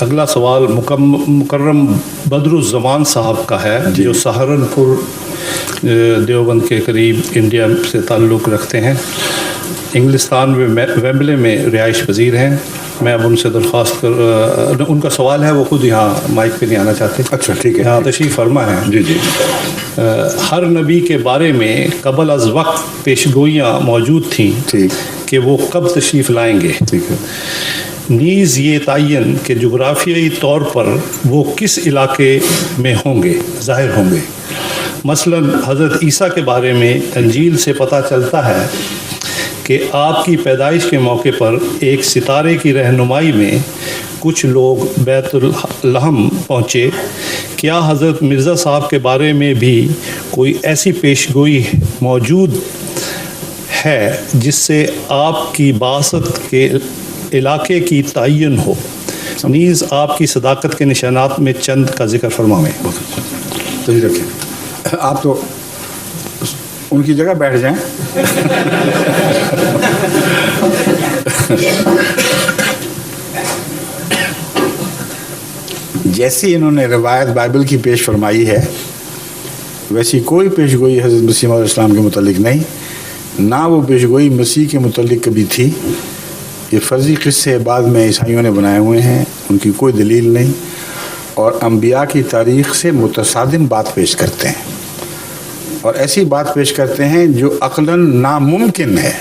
اگلا سوال مکرم بدر الزمان صاحب کا ہے جو سہارنپور دیوبند کے قریب انڈیا سے تعلق رکھتے ہیں، انگلستان میں ویمبلے میں رہائش پذیر ہیں. میں اب ان سے درخواست ان کا سوال ہے، وہ خود یہاں مائک پہ نہیں آنا چاہتے. اچھا ٹھیک ہے، یہاں تشریف فرما ہے. جی جی. ہر نبی کے بارے میں قبل از وقت پیشگوئیاں موجود تھیں ٹھیک کہ وہ کب تشریف لائیں گے. ٹھیک ہے. نیز یہ تعین کہ جغرافیائی طور پر وہ کس علاقے میں ہوں گے ظاہر ہوں گے. مثلا حضرت عیسیٰ کے بارے میں انجیل سے پتہ چلتا ہے کہ آپ کی پیدائش کے موقع پر ایک ستارے کی رہنمائی میں کچھ لوگ بیت لحم پہنچے. کیا حضرت مرزا صاحب کے بارے میں بھی کوئی ایسی پیشگوئی موجود ہے جس سے آپ کی بعثت کے علاقے کی تعین ہو؟ نیز آپ کی صداقت کے نشانات میں چند کا ذکر فرمائیں. صحیح رکھیں. آپ تو ان کی جگہ بیٹھ جائیں. جیسی انہوں نے روایت بائبل کی پیش فرمائی ہے ویسی کوئی پیشگوئی حضرت مسیح علیہ السلام کے متعلق نہیں، نہ وہ پیشگوئی مسیح کے متعلق کبھی تھی. یہ فرضی قصے بعد میں عیسائیوں نے بنائے ہوئے ہیں، ان کی کوئی دلیل نہیں، اور انبیاء کی تاریخ سے متصادم بات پیش کرتے ہیں، اور ایسی بات پیش کرتے ہیں جو عقلاً ناممکن ہے.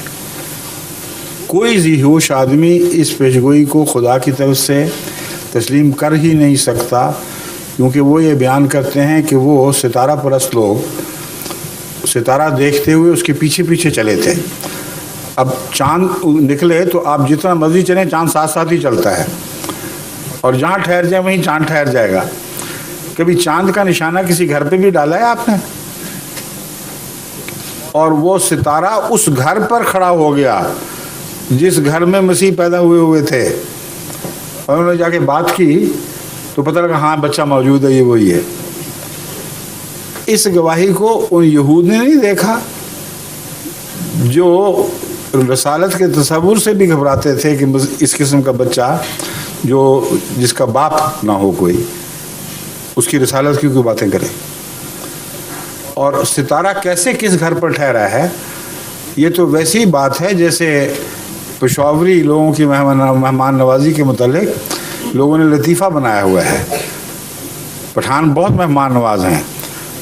کوئی ذی ہوش آدمی اس پیشگوئی کو خدا کی طرف سے تسلیم کر ہی نہیں سکتا، کیونکہ وہ یہ بیان کرتے ہیں کہ وہ ستارہ پرست لوگ ستارہ دیکھتے ہوئے اس کے پیچھے پیچھے چلے تھے. اب چاند نکلے تو آپ جتنا مرضی چلیں چاند ساتھ ساتھ ہی چلتا ہے، اور جہاں ٹھہر جائے وہیں چاند ٹھہر جائے گا. کبھی چاند کا نشانہ کسی گھر پہ بھی ڈالا ہے آپ نے؟ اور وہ ستارہ اس گھر پر کھڑا ہو گیا جس گھر میں مسیح پیدا ہوئے تھے، اور انہوں نے جا کے بات کی تو پتہ لگا ہاں بچہ موجود ہے، یہ وہی ہے. اس گواہی کو ان یہود نے نہیں دیکھا جو رسالت کے تصور سے بھی گھبراتے تھے کہ اس قسم کا بچہ جو جس کا باپ نہ ہو کوئی، اس کی رسالت کی کوئی باتیں کرے. اور ستارہ کیسے کس گھر پر ٹھہرا ہے، یہ تو ویسی بات ہے جیسے پشاوری لوگوں کی مہمان نوازی کے متعلق لوگوں نے لطیفہ بنایا ہوا ہے. پٹھان بہت مہمان نواز ہیں،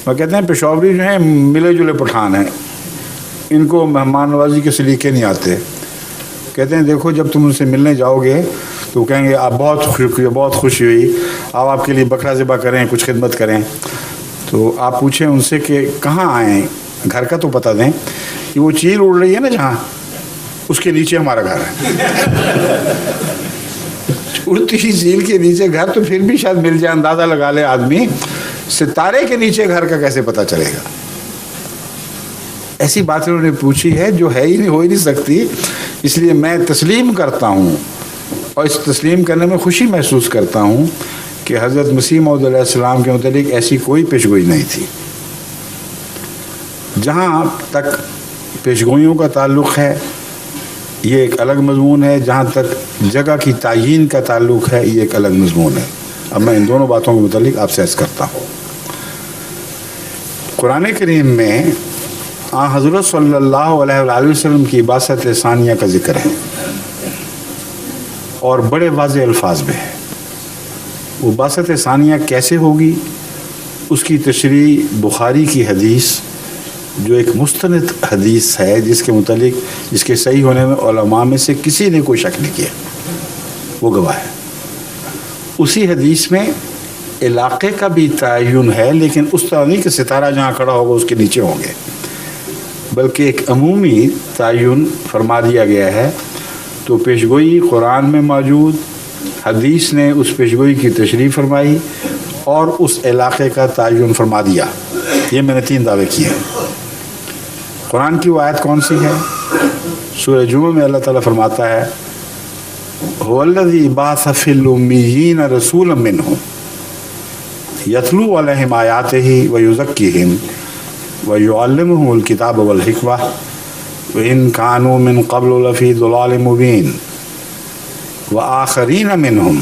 وہ کہتے ہیں پشاوری جو ہیں ملے جلے پٹھان ہیں، ان کو مہمان نوازی کے سلیقے نہیں آتے. کہتے ہیں دیکھو جب تم ان سے ملنے جاؤ گے تو کہیں گے آپ بہت خوشی ہوئی، آپ کے لیے بکرا ذبح کریں، کچھ خدمت کریں. تو آپ پوچھیں ان سے کہ کہاں آئیں، گھر کا تو پتہ دیں. کہ وہ چیل اڑ رہی ہے نا جہاں، اس کے نیچے ہمارا گھر ہے. اڑتی ہی چیل کے نیچے گھر تو پھر بھی شاید مل جائے، اندازہ لگا لے آدمی. ستارے کے نیچے گھر کا کیسے پتہ چلے گا؟ ایسی باتیں انہوں نے پوچھی ہے جو ہے ہی نہیں، ہو ہی نہیں سکتی. اس لیے میں تسلیم کرتا ہوں، اور اس تسلیم کرنے میں خوشی محسوس کرتا ہوں کہ حضرت مسیح موعود علیہ السلام کے متعلق ایسی کوئی پیشگوئی نہیں تھی. جہاں تک پیشگوئیوں کا تعلق ہے یہ ایک الگ مضمون ہے، جہاں تک جگہ کی تعیین کا تعلق ہے یہ ایک الگ مضمون ہے. اب میں ان دونوں باتوں کے متعلق آپ سے عرض کرتا ہوں. قرآن کریم میں حضرت صلی اللہ علیہ وآلہ وسلم کی بعثت ثانیہ کا ذکر ہے، اور بڑے واضح الفاظ میں ہے. وہ بعثت ثانیہ کیسے ہوگی، اس کی تشریح بخاری کی حدیث جو ایک مستند حدیث ہے، جس کے متعلق جس کے صحیح ہونے میں علماء میں سے کسی نے کوئی شک نہیں کیا، وہ گواہ ہے. اسی حدیث میں علاقے کا بھی تعین ہے، لیکن اس طرح نہیں کہ ستارہ جہاں کھڑا ہوگا اس کے نیچے ہوں گے، بلکہ ایک عمومی تعین فرما دیا گیا ہے. تو پیشگوئی قرآن میں موجود، حدیث نے اس پیشگوئی کی تشریح فرمائی اور اس علاقے کا تعین فرما دیا. یہ میں نے 3 دعوے کیے ہیں. قرآن کی وہ آیت کون سی ہے؟ سورہ جمعہ میں اللہ تعالیٰ فرماتا ہے هو الذی بعث فی الامیین رسولا منہم یتلو علیہم آیاتہ ویزکیہم ویعلمہم الکتاب والحکمہ وإن كانوا من قبل لفی ضلال مبین وآخرین منہم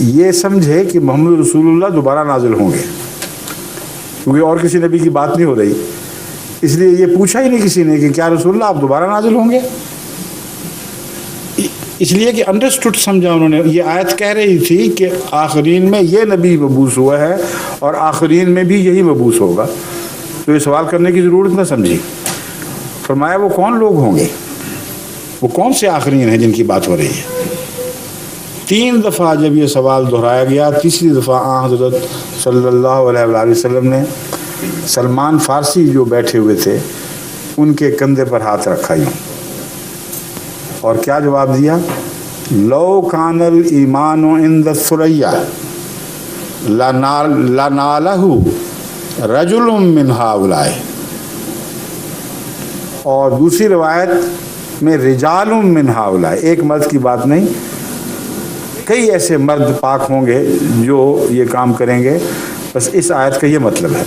یہ سمجھے کہ محمد رسول اللہ دوبارہ نازل ہوں گے، کیونکہ اور کسی نبی کی بات نہیں ہو رہی، اس لیے یہ پوچھا ہی نہیں کسی نے کہ کیا رسول اللہ آپ دوبارہ نازل ہوں گے، اس لیے کہ انڈرسٹوڈ سمجھا انہوں نے. یہ آیت کہہ رہی تھی کہ آخرین میں یہ نبی مبعوث ہوا ہے اور آخرین میں بھی یہی مبعوث ہوگا، تو یہ سوال کرنے کی ضرورت نہ سمجھی. فرمایا وہ کون لوگ ہوں گے، وہ کون سے آخرین ہیں جن کی بات ہو رہی ہے. 3 دفعہ جب یہ سوال دہرایا گیا، تیسری دفعہ آن حضرت صلی اللہ علیہ وآلہ وسلم نے سلمان فارسی جو بیٹھے ہوئے تھے ان کے کندھے پر ہاتھ رکھا یوں، اور کیا جواب دیا؟ لو کان الایمان عند الثریا لنالہ رجل من ہؤلاء. اور دوسری روایت میں رجال من ہؤلاء، ایک مرد کی بات نہیں، کئی ایسے مرد پاک ہوں گے جو یہ کام کریں گے. بس اس آیت کا یہ مطلب ہے.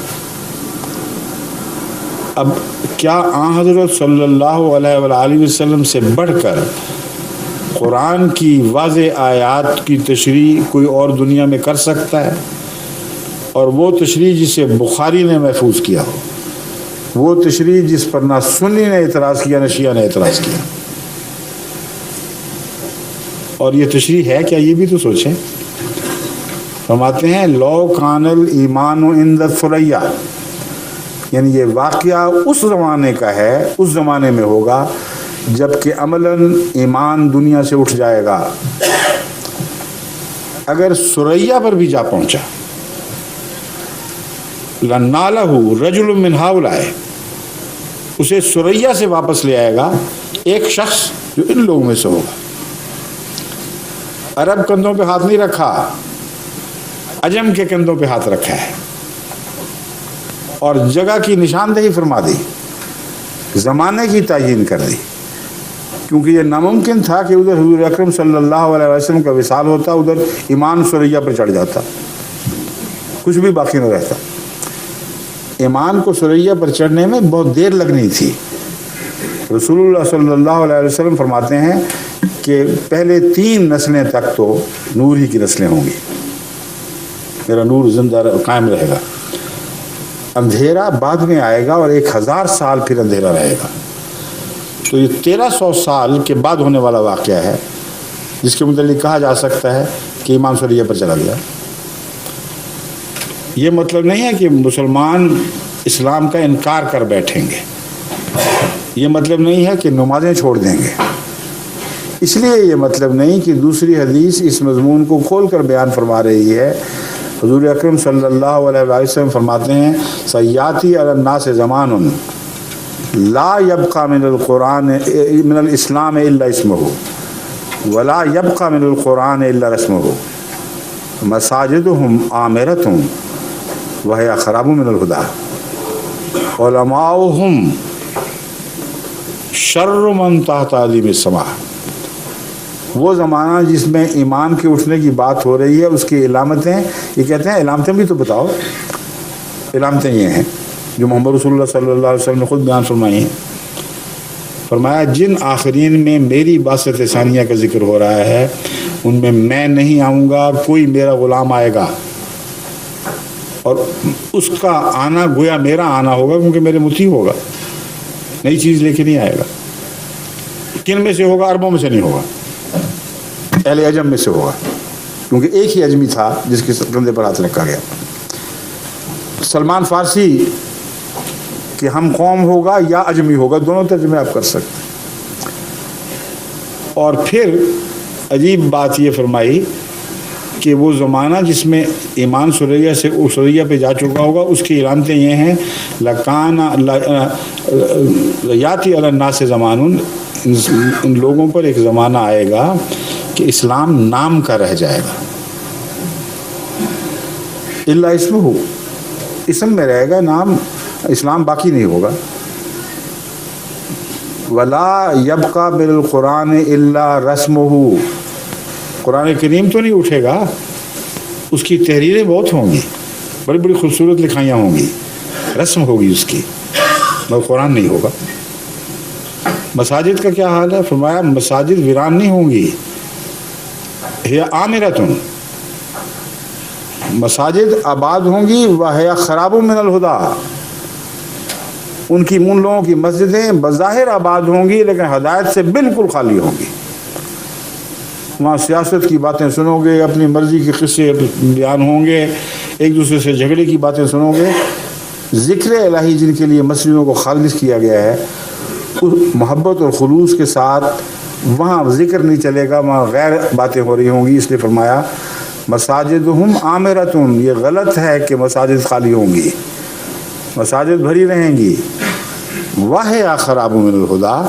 اب کیا آن حضرت صلی اللہ علیہ وآلہ وسلم سے بڑھ کر قرآن کی واضح آیات کی تشریح کوئی اور دنیا میں کر سکتا ہے؟ اور وہ تشریح جسے بخاری نے محفوظ کیا ہو، وہ تشریح جس پر نہ سنی نے اعتراض کیا نہ شیعہ نے اعتراض کیا. اور یہ تشریح ہے کیا، یہ بھی تو سوچیں. فرماتے ہیں لو کان الایمان عند الثریا، یعنی یہ واقعہ اس زمانے کا ہے، اس زمانے میں ہوگا جب کہ عملاً ایمان دنیا سے اٹھ جائے گا. اگر سریا پر بھی جا پہنچا، لنالہ رجل من ہؤلاء، اسے سریا سے واپس لے آئے گا ایک شخص جو ان لوگوں میں سے ہوگا. عرب کندھوں پہ ہاتھ نہیں رکھا، عجم کے کندھوں پہ ہاتھ رکھا ہے، اور جگہ کی نشاندہی فرما دی، زمانے کی تعیین کر دی، کیونکہ یہ ناممکن تھا کہ ادھر حضور اکرم صلی اللہ علیہ وسلم کا وصال ہوتا، ادھر ایمان سریا پر چڑھ جاتا، کچھ بھی باقی نہ رہتا. ایمان کو سریا پر چڑھنے میں بہت دیر لگنی تھی. رسول اللہ صلی اللہ علیہ وسلم فرماتے ہیں کہ پہلے 3 نسلیں تک تو نور ہی کی نسلیں ہوں گی، میرا نور زندہ قائم رہے گا. اندھیرا بعد میں آئے گا اور 1000 سال پھر اندھیرا رہے گا. تو یہ 1300 سال کے بعد ہونے والا واقعہ ہے جس کے متعلق کہا جا سکتا ہے کہ ایمان سریا پر چلا گیا. یہ مطلب نہیں ہے کہ مسلمان اسلام کا انکار کر بیٹھیں گے، یہ مطلب نہیں ہے کہ نمازیں چھوڑ دیں گے، اس لیے یہ مطلب نہیں کہ دوسری حدیث اس مضمون کو کھول کر بیان فرما رہی ہے. حضور اکرم صلی اللہ علیہ وسلم فرماتے ہیں سیاتی علی الناس زمان لا یبقى من القرآن من الاسلام الا اسمه ولا يبقى من القرآن الا رسمه مساجدهم عامرة وهي خراب من الهدى علماؤهم شر من تحت عظیم السماء. وہ زمانہ جس میں ایمان کے اٹھنے کی بات ہو رہی ہے، اس کی علامتیں، یہ کہتے ہیں علامتیں بھی تو بتاؤ. علامتیں یہ ہیں جو محمد رسول اللہ صلی اللہ علیہ وسلم نے خود بیان فرمائی ہیں. فرمایا جن آخرین میں میری بعثت ثانیہ کا ذکر ہو رہا ہے ان میں نہیں آؤں گا، کوئی میرا غلام آئے گا اور اس کا آنا گویا میرا آنا ہوگا، کیونکہ میرے مطیع ہوگا، نئی چیز لے کے نہیں آئے گا. کن میں سے ہوگا؟ عربوں میں سے نہیں ہوگا، اہل عجم میں سے ہوگا، کیونکہ ایک ہی عجمی تھا جس کے کندھے پر ہاتھ رکھا گیا. سلمان فارسی کہ ہم قوم ہوگا یا عجمی ہوگا، دونوں ترجمے آپ کر سکتے. اور پھر عجیب بات یہ فرمائی کہ وہ زمانہ جس میں ایمان سریا سے سریا پہ جا چکا ہوگا، اس کی علامتیں یہ ہیں لکان یاتی علی الناس زمان، ان لوگوں پر ایک زمانہ آئے گا کہ اسلام نام کا رہ جائے گا، الا اسمہ، اسم میں رہے گا، نام اسلام باقی نہیں ہوگا. ولا یبقى بالقرآن الا رسمہ، قرآن کریم تو نہیں اٹھے گا، اس کی تحریریں بہت ہوں گی، بڑی بڑی خوبصورت لکھائیاں ہوں گی، رسم ہوگی اس کی، مگر قرآن نہیں ہوگا. مساجد کا کیا حال ہے؟ فرمایا مساجد ویران نہیں ہوں گی، ہی عامرۃ، مساجد آباد ہوں گی وَهِيَ خَرَابٌ مِّنَ الْهُدَىٰ، ان کی ان لوگوں کی مسجدیں بظاہر آباد ہوں گی لیکن ہدایت سے بالکل خالی ہوں گی. وہاں سیاست کی باتیں سنو گے، اپنی مرضی کے قصے بیان ہوں گے، ایک دوسرے سے جھگڑے کی باتیں سنو گے. ذکر الہی جن کے لیے مسجدوں کو خالص کیا گیا ہے، محبت اور خلوص کے ساتھ وہاں ذکر نہیں چلے گا، وہاں غیر باتیں ہو رہی ہوں گی. اس لیے فرمایا مساجدہم عامرۃ، یہ غلط ہے کہ مساجد خالی ہوں گی، مساجد بھری رہیں گی. وَهِيَ خَرَابٌ مِّنَ الْهُدَىٰ،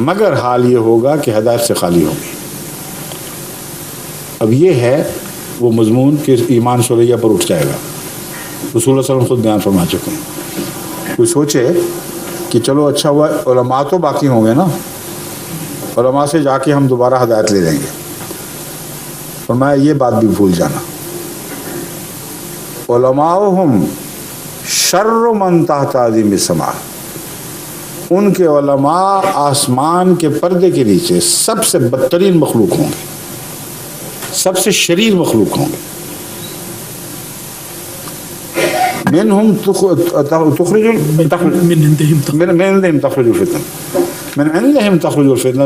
مگر حال یہ ہوگا کہ ہدایت سے خالی ہوگی. اب یہ ہے وہ مضمون کہ ایمان سلیہ پر اٹھ جائے گا. رسول اللہ صلی اللہ علیہ وسلم خود بیان فرما چکے ہیں. کوئی سوچے کہ چلو اچھا ہوا علماء تو باقی ہوں گے نا، علماء سے جا کے ہم دوبارہ ہدایت لے لیں گے. فرمایا یہ بات بھی بھول جانا. علماؤہم شر من تحت عظیم السماء، ان کے علماء آسمان کے پردے کے نیچے سب سے بدترین مخلوق ہوں گے، سب سے شریر مخلوق ہوں گے. منہم تخرج من عندہم تخرج الفتنہ، من عندہم تخرج الفتنہ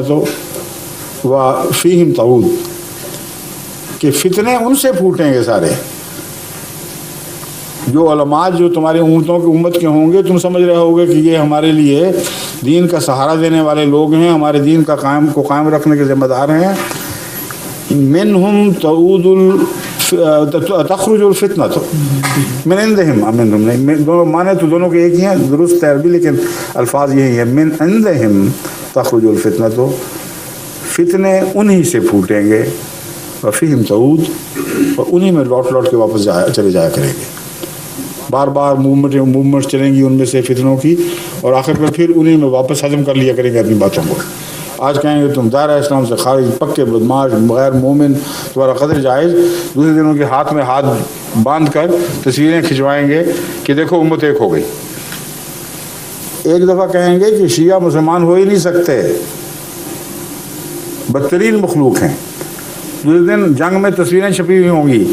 وفیہم تعود، کہ فتنے ان سے پھوٹیں گے سارے. جو علماء جو تمہاری امتوں کی امت کے ہوں گے، تم سمجھ رہے ہوگے کہ یہ ہمارے لیے دین کا سہارا دینے والے لوگ ہیں، ہمارے دین کا قائم رکھنے کے ذمہ دار ہیں. منہم تخرج الفتنہ تو من عندہم، منہم نہیں، دونوں معنی تو دونوں کے ایک ہی ہیں، درست ہے عربی لیکن الفاظ یہی ہیں. من عندہم تخرج الفتنہ تو، فتنے انہی سے پھوٹیں گے. وفیہم تعود، اور انہی میں لوٹ کے واپس چلے جایا کریں گے. بار بار موومنٹ چلیں گی ان میں سے فتنوں کی، اور آخر میں پھر انہی میں واپس ہضم کر لیا کریں گے اپنی باتوں کو. آج کہیں گے تم دائرہ اسلام سے خارج، پکے بدماش، غیر مومن، تمہارا قدر جائز. دوسرے دنوں کے ہاتھ میں ہاتھ باندھ کر تصویریں کھنچوائیں گے کہ دیکھو امت ایک ہو گئی. ایک دفعہ کہیں گے کہ شیعہ مسلمان ہو ہی نہیں سکتے، بدترین مخلوق ہیں. دوسرے دن جنگ میں تصویریں چھپی ہوئی ہوں گی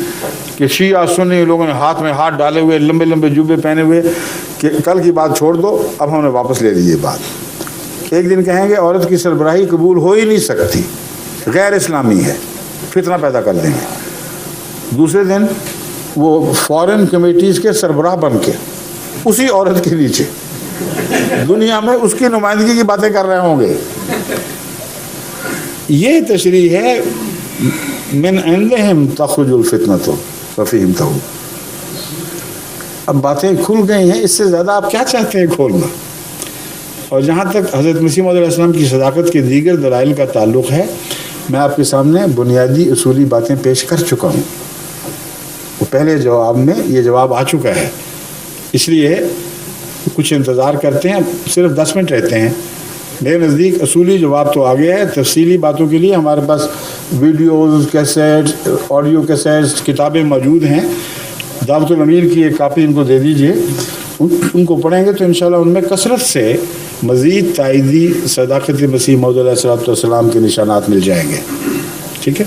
کہ شیعہ سنی لوگوں نے ہاتھ میں ہاتھ ڈالے ہوئے، لمبے لمبے جوبے پہنے ہوئے، کہ کل کی بات چھوڑ دو، اب ہم نے واپس لے لی یہ بات. ایک دن کہیں گے عورت کی سربراہی قبول ہو ہی نہیں سکتی، غیر اسلامی ہے، فتنہ پیدا کر دیں گے. دوسرے دن وہ فارن کمیٹیز کے سربراہ بن کے اسی عورت کے نیچے دنیا میں اس کی نمائندگی کی باتیں کر رہے ہوں گے. یہ تشریح ہے من عندہم تخرج الفتنۃ وفیہم تعود. اب باتیں کھل گئی ہیں، اس سے زیادہ آپ کیا چاہتے ہیں کھولنا؟ اور جہاں تک حضرت مسیح موعود علیہ السلام کی صداقت کے دیگر دلائل کا تعلق ہے، میں آپ کے سامنے بنیادی اصولی باتیں پیش کر چکا ہوں. وہ پہلے جواب میں یہ جواب آ چکا ہے، اس لیے کچھ انتظار کرتے ہیں، صرف 10 منٹ رہتے ہیں. میرے نزدیک اصولی جواب تو آ گیا ہے. تفصیلی باتوں کے لیے ہمارے پاس ویڈیوز، کیسیٹس، آڈیو کیسیٹس، کتابیں موجود ہیں. دعوت الامیر کی ایک کاپی ان کو دے دیجئے، ان کو پڑھیں گے تو انشاءاللہ ان میں کثرت سے مزید تائیدی صداقت مسیح موعود علیہ السلام کے نشانات مل جائیں گے. ٹھیک ہے.